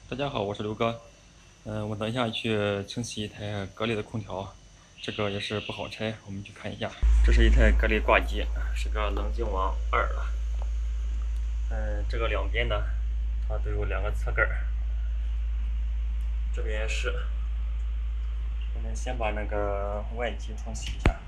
大家好，我是刘哥。我等一下去清洗一台格力的空调，这个也是不好拆，我们去看一下。这是一台格力挂机，是个冷静网2了。这个两边呢，它都有两个侧盖儿，这边也是。我们先把那个外机冲洗一下。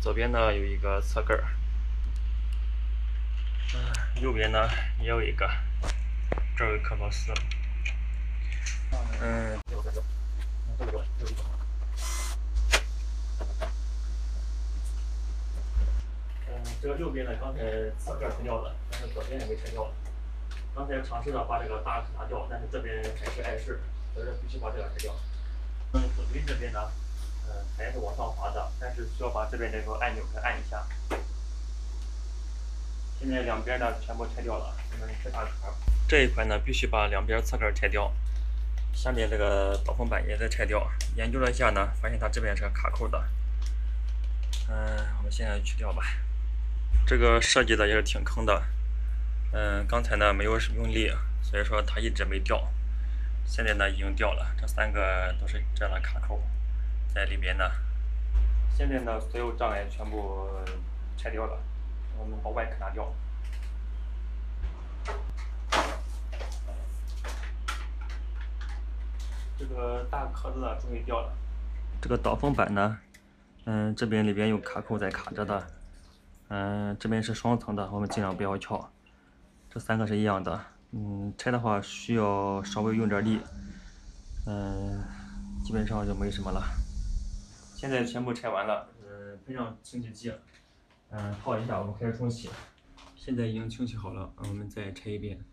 左边呢有一个侧盖儿，右边呢也有一个，这儿有颗螺丝。这个右边呢，刚才侧盖拆掉了，但是左边也没拆掉。刚才尝试着把这个大壳拿掉，但是这边还是碍事，所以说必须把这个拆掉。左边这边呢，还是往上滑的，但是需要把这边这个按钮给按一下。现在两边呢全部拆掉了，我们拆大壳。这一块呢必须把两边侧盖拆掉，下面这个导风板也得拆掉。研究了一下呢，发现它这边是卡扣的。我们现在去掉吧。这个设计的也是挺坑的。刚才呢没有用力，所以说它一直没掉。现在呢已经掉了，这3个都是这样的卡扣在里边呢。现在呢所有障碍全部拆掉了，我们把外壳拿掉。这个大壳子呢终于掉了。这个导风板呢，这边里边有卡扣在卡着的。这边是双层的，我们尽量不要撬。这3个是一样的，拆的话需要稍微用点力，基本上就没什么了。现在全部拆完了，喷上清洗剂，泡一下，我们开始冲洗。现在已经清洗好了，我们再拆一遍。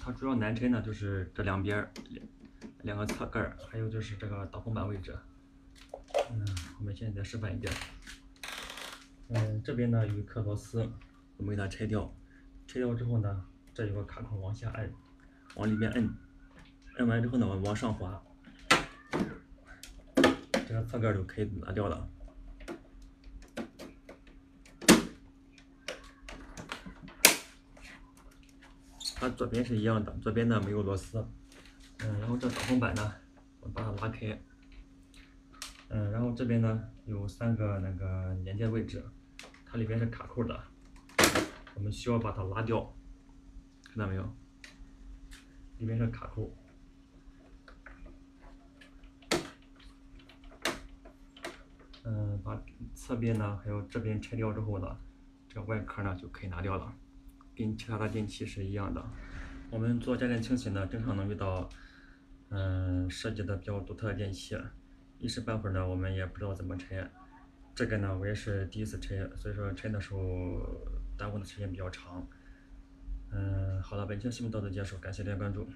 它主要难拆呢，就是这两边两个侧盖，还有就是这个导风板位置。我们现在再示范一遍。这边呢有一颗螺丝，我们给它拆掉。拆掉之后呢，这有个卡孔，往下按，往里面摁，摁完之后呢，我们往上滑，这个侧盖就可以拿掉了。它左边是一样的，左边呢没有螺丝。然后这导风板呢，我把它拉开。然后这边呢有3个那个连接位置，它里边是卡扣的，我们需要把它拉掉，看到没有？里面是卡扣。把侧边呢还有这边拆掉之后呢，这个外壳呢就可以拿掉了，跟其他的电器是一样的。我们做家电清洗呢，经常能遇到设计的比较独特的电器，一时半会儿呢我们也不知道怎么拆。这个呢我也是第一次拆，所以说拆的时候耽误的时间比较长。好了，本期新闻到此结束，感谢大家关注。